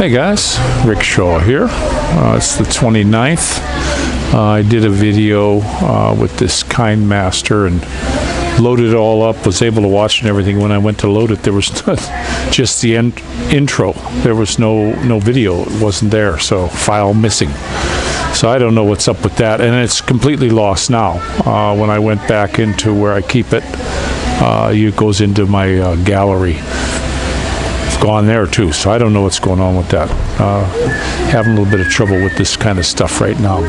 Hey guys, Rick Shaw here. It's the 29th. I did a video with this KineMaster and loaded it all up, was able to watch and everything. When I went to load it, there was just the intro. There was no video. It wasn't there, so file missing. So I don't know what's up with that, and it's completely lost now. When I went back into where I keep it, it goes into my gallery. It's gone there too, so I don't know what's going on with that. Having a little bit of trouble with this kind of stuff right now,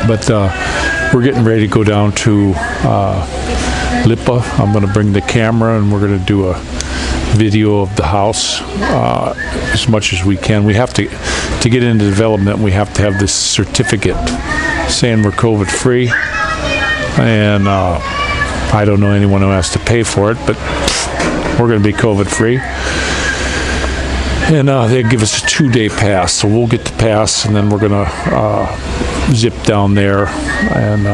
but we're getting ready to go down to Lipa. I'm going to bring the camera and we're going to do a video of the house as much as we can. We have to get into development, we have to have this certificate saying we're COVID free, and I don't know anyone who has to pay for it, but we're going to be COVID free. And they give us a 2-day pass, so we'll get the pass, and then we're going to zip down there and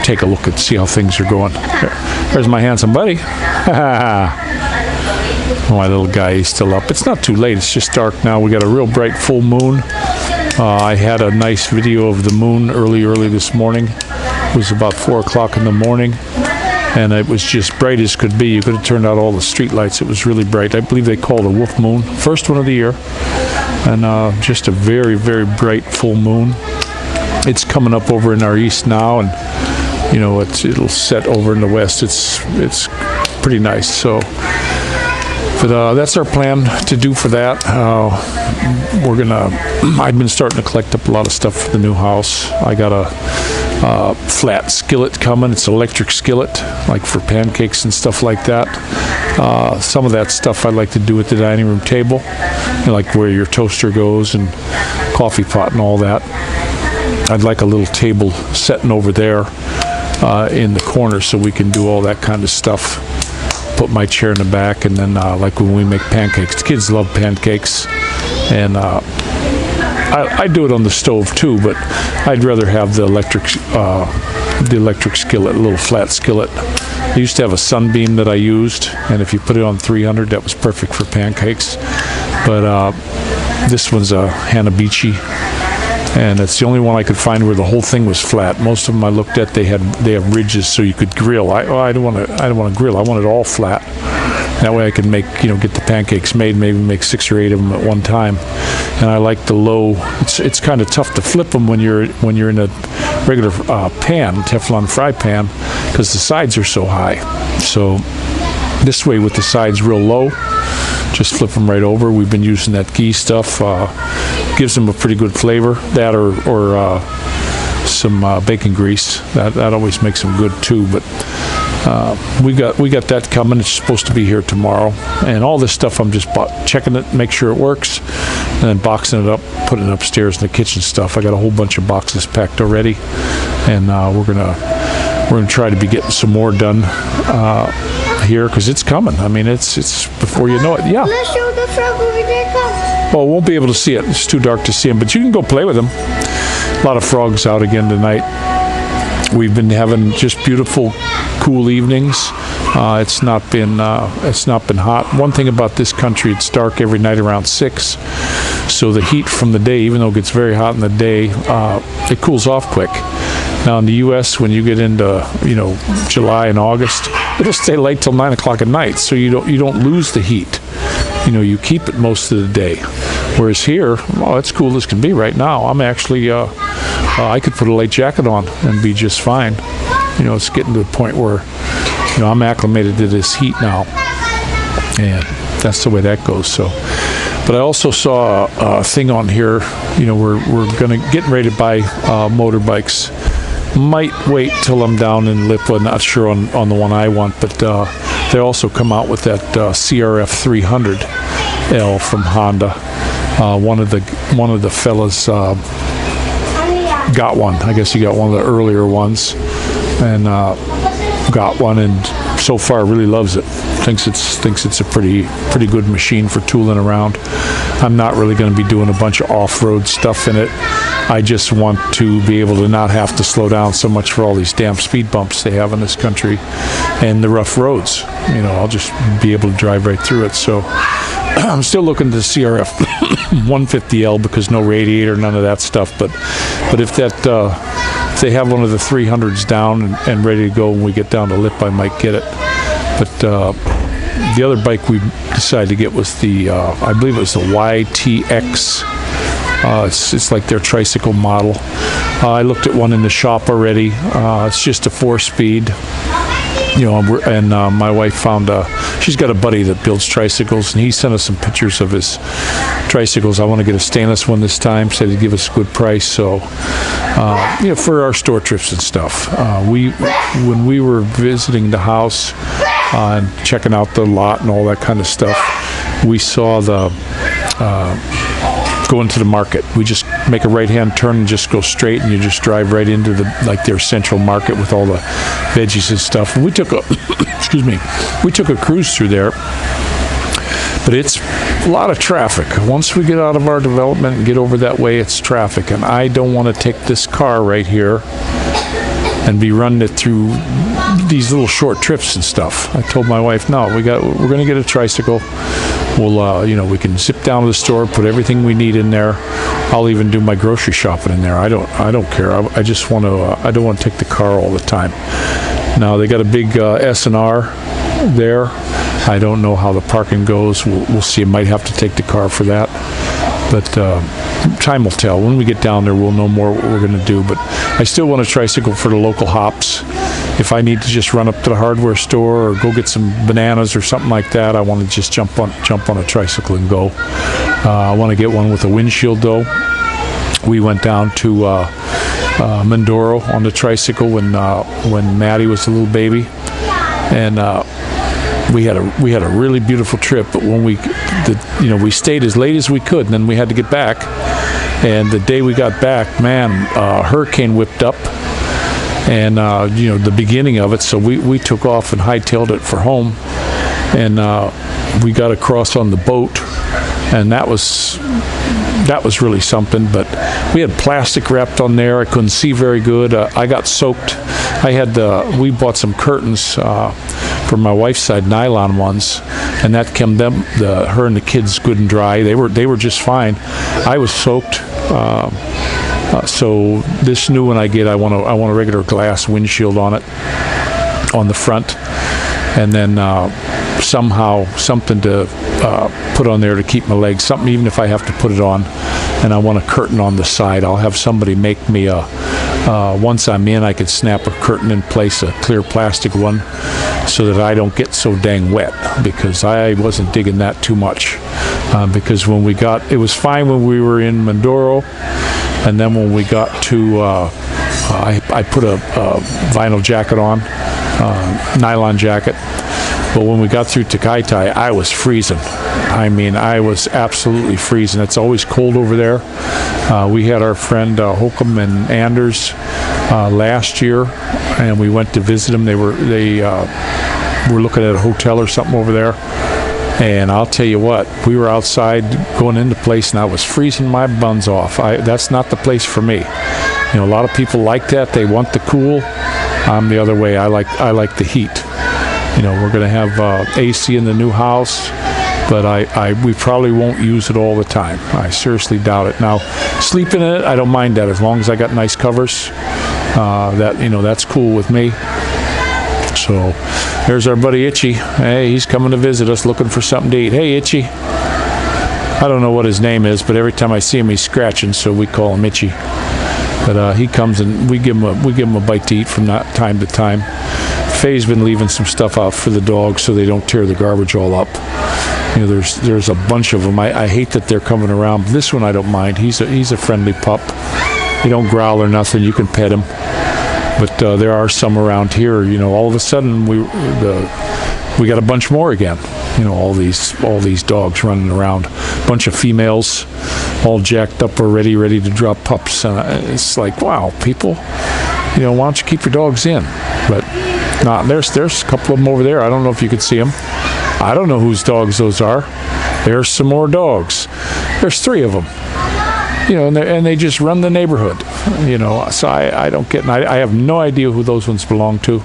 take a look and see how things are going. There's my handsome buddy. My little guy, he's still up. It's not too late, it's just dark now. We got a real bright full moon. I had a nice video of the moon early this morning. It was about 4 o'clock in the morning, and it was just bright as could be. You could have turned out all the street lights. It was really bright. I believe they call it a wolf moon, first one of the year, and just a very, very bright full moon. It's coming up over in our east now, and you know it'll set over in the west. It's pretty nice. So, but that's our plan to do for that. I've been starting to collect up a lot of stuff for the new house. I got a flat skillet coming. It's an electric skillet, like for pancakes and stuff like that. Some of that stuff I like to do at the dining room table, you know, like where your toaster goes and coffee pot and all that. I'd like a little table setting over there in the corner so we can do all that kind of stuff. Put my chair in the back, and then like when we make pancakes, the kids love pancakes, and I do it on the stove too, but I'd rather have the electric skillet, a little flat skillet. I used to have a Sunbeam that I used, and if you put it on 300, that was perfect for pancakes. But this one's a Hanabishi, and it's the only one I could find where the whole thing was flat. Most of them I looked at, they have ridges so you could grill. I don't want to grill. I want it all flat. That way I can get the pancakes made, maybe make 6 or 8 of them at one time. And I like the low. It's kind of tough to flip them when you're in a regular pan, Teflon fry pan, because the sides are so high. So this way with the sides real low, just flip them right over. We've been using that ghee stuff. Gives them a pretty good flavor. That or some bacon grease. That always makes them good too. But we got that coming. It's supposed to be here tomorrow. And all this stuff I'm just checking it, make sure it works, and then boxing it up, putting it upstairs in the kitchen stuff. I got a whole bunch of boxes packed already, and we're gonna try to be getting some more done here, because it's coming. I mean, it's before you know it. Yeah. Let's show the frog over there. Come. Well, won't be able to see it. It's too dark to see them, but you can go play with them. A lot of frogs out again tonight. We've been having just beautiful, cool evenings. It's not been hot. One thing about this country, it's dark every night around 6. So the heat from the day, even though it gets very hot in the day, it cools off quick. Now in the U.S., when you get into July and August, it'll stay light till 9 o'clock at night. So you don't lose the heat. You keep it most of the day. Whereas here, it's cool as can be right now. I'm actually, I could put a light jacket on and be just fine. It's getting to the point where, I'm acclimated to this heat now, and that's the way that goes. So, but I also saw a thing on here. We're getting ready to buy motorbikes. Might wait till I'm down in Lipa. Not sure on the one I want, but they also come out with that CRF 300L from Honda. One of the fellas got one. I guess he got one of the earlier ones, and got one, and so far really loves it. Thinks it's a pretty good machine for tooling around. I'm not really going to be doing a bunch of off-road stuff in it. I just want to be able to not have to slow down so much for all these damn speed bumps they have in this country and the rough roads. I'll just be able to drive right through it. So I'm still looking to CRF 150L because no radiator, none of that stuff. But if they have one of the 300s down and ready to go when we get down to Lip, I might get it. But the other bike we decided to get was the I believe it was the YTX. It's like their tricycle model. I looked at one in the shop already. It's just a 4-speed. And my wife found she's got a buddy that builds tricycles, and he sent us some pictures of his tricycles. I want to get a stainless one this time. Said he'd give us a good price. So, for our store trips and stuff. When we were visiting the house and checking out the lot and all that kind of stuff, we saw the go into the market. We just make a right-hand turn and just go straight, and you just drive right into their central market with all the veggies and stuff. And we took a cruise through there, but it's a lot of traffic. Once we get out of our development and get over that way, it's traffic, and I don't want to take this car right here and be running it through these little short trips and stuff. I told my wife, no, we're going to get a tricycle. We'll, we can zip down to the store, put everything we need in there. I'll even do my grocery shopping in there. I don't care. I just want to. I don't want to take the car all the time. Now they got a big S&R there. I don't know how the parking goes. We'll see. I might have to take the car for that. But time will tell. When we get down there, we'll know more what we're going to do. But I still want a tricycle for the local hops. If I need to just run up to the hardware store or go get some bananas or something like that, I want to just jump on a tricycle and go. I want to get one with a windshield, though. We went down to Mindoro on the tricycle when Maddie was a little baby, and we had a really beautiful trip. But when we stayed as late as we could, and then we had to get back. And the day we got back, man, hurricane whipped up. And the beginning of it, so we took off and hightailed it for home, and we got across on the boat, and that was really something. But we had plastic wrapped on there. I couldn't see very good. I got soaked. We bought some curtains for my wife's side, nylon ones, and that kept her and the kids good and dry. They were just fine. I was soaked. So this new one I get, I want a regular glass windshield on it, on the front, and then somehow something to put on there to keep my legs, something even if I have to put it on. And I want a curtain on the side. I'll have somebody make me once I'm in, I could snap a curtain in place, a clear plastic one, so that I don't get so dang wet, because I wasn't digging that too much. Because it was fine when we were in Mindoro. And then when we got to, I put a vinyl jacket on, nylon jacket. But when we got through Takaitai, I was freezing. I mean, I was absolutely freezing. It's always cold over there. We had our friend Holcomb and Anders last year, and we went to visit them. They were looking at a hotel or something over there. And I'll tell you what, we were outside going into place, and I was freezing my buns off. That's not the place for me. A lot of people like that. They want the cool. I'm the other way. I like the heat. We're going to have AC in the new house, but we probably won't use it all the time. I seriously doubt it. Now, sleeping in it, I don't mind that as long as I got nice covers. That's cool with me. So there's our buddy Itchy. Hey, he's coming to visit us, looking for something to eat. Hey, Itchy. I don't know what his name is, but every time I see him, he's scratching, so we call him Itchy. But he comes and we give him a bite to eat from time to time. Faye's been leaving some stuff out for the dogs so they don't tear the garbage all up. There's a bunch of them. I hate that they're coming around. This one I don't mind. He's a friendly pup. He don't growl or nothing. You can pet him. But there are some around here. All of a sudden we got a bunch more again. All these dogs running around. A bunch of females, all jacked up already, ready to drop pups. And it's like, wow, people. Why don't you keep your dogs in? But there's a couple of them over there. I don't know if you could see them. I don't know whose dogs those are. There's some more dogs. There's 3 of them. And they just run the neighborhood. you know. So I don't get, and I have no idea who those ones belong to.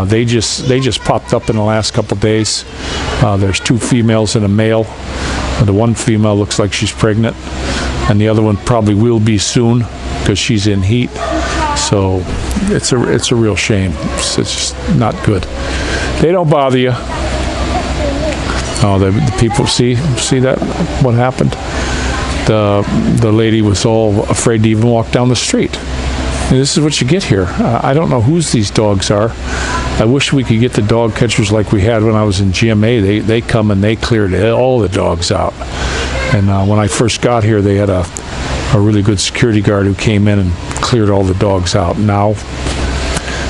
They just popped up in the last couple days. There's 2 females and a male. The one female looks like she's pregnant, and the other one probably will be soon because she's in heat. So it's a real shame. It's just not good. They don't bother you. Oh, the people see that what happened. The lady was all afraid to even walk down the street. And this is what you get here. I don't know whose these dogs are. I wish we could get the dog catchers like we had when I was in GMA. They come and they cleared all the dogs out. And when I first got here, they had a really good security guard who came in and cleared all the dogs out. Now,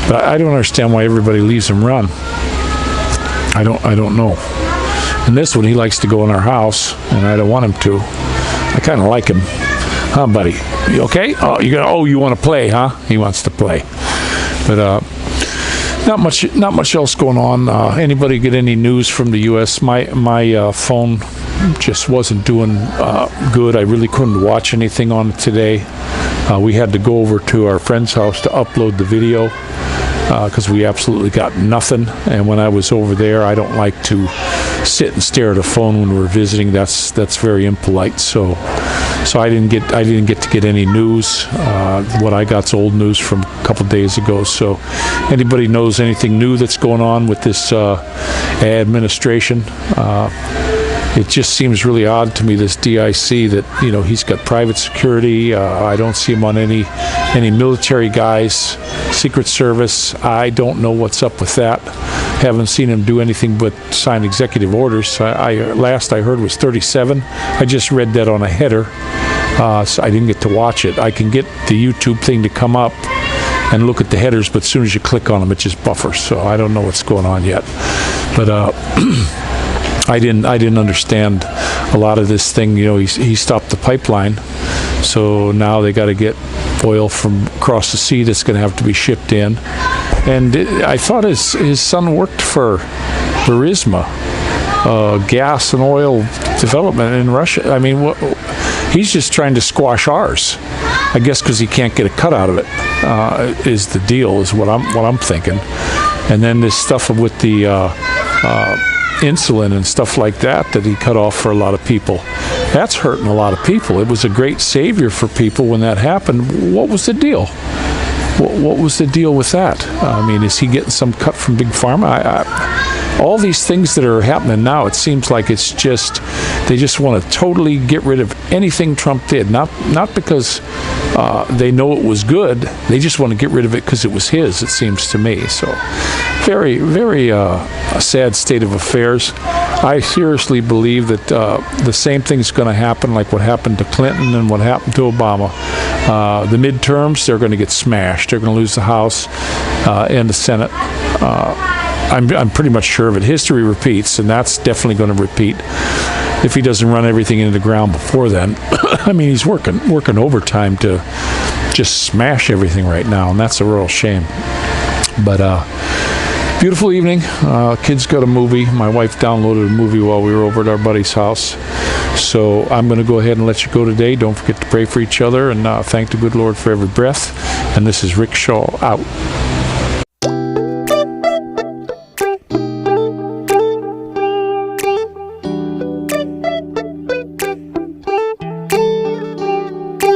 but I don't understand why everybody leaves them run. I don't know. And this one, he likes to go in our house, and I don't want him to. I kind of like him. Huh, buddy? You okay? Oh, you want to play, huh? He wants to play. But not much else going on. Anybody get any news from the U.S.? My phone just wasn't doing good. I really couldn't watch anything on it today. We had to go over to our friend's house to upload the video because we absolutely got nothing. And when I was over there, I don't like to sit and stare at a phone when we're visiting. That's very impolite. So I didn't get to get any news. What I got's old news from a couple days ago. So anybody knows anything new that's going on with this administration? It just seems really odd to me, this DIC, that, you know, he's got private security. I don't see him on any military guys, Secret Service. I don't know what's up with that. Haven't seen him do anything but sign executive orders. Last I heard was 37. I just read that on a header, so I didn't get to watch it. I can get the YouTube thing to come up and look at the headers, but as soon as you click on them, it just buffers. So I don't know what's going on yet. But I didn't understand a lot of this thing. You know, he stopped the pipeline, so now they got to get oil from across the sea that's going to have to be shipped in. And I thought his son worked for Burisma, gas and oil development in Russia. I mean, he's just trying to squash ours, I guess, because he can't get a cut out of it. Is the deal? Is what I'm thinking. And then this stuff with the insulin and stuff like that he cut off for a lot of people. That's hurting a lot of people. It was a great savior for people when that happened. What was the deal? What was the deal with that? I mean, is he getting some cut from Big Pharma? All these things that are happening now, it seems like it's just, they just want to totally get rid of anything Trump did. Not because they know it was good. They just want to get rid of it because it was his, it seems to me. So very, very a sad state of affairs. I seriously believe that the same thing's going to happen like what happened to Clinton and what happened to Obama. The midterms, they're going to get smashed. They're going to lose the House and the Senate. I'm pretty much sure of it. History repeats, and that's definitely going to repeat if he doesn't run everything into the ground before then. I mean, he's working overtime to just smash everything right now, and that's a real shame. But beautiful evening. Kids got a movie. My wife downloaded a movie while we were over at our buddy's house. So I'm going to go ahead and let you go today. Don't forget to pray for each other and thank the good Lord for every breath. And this is Rick Shaw out.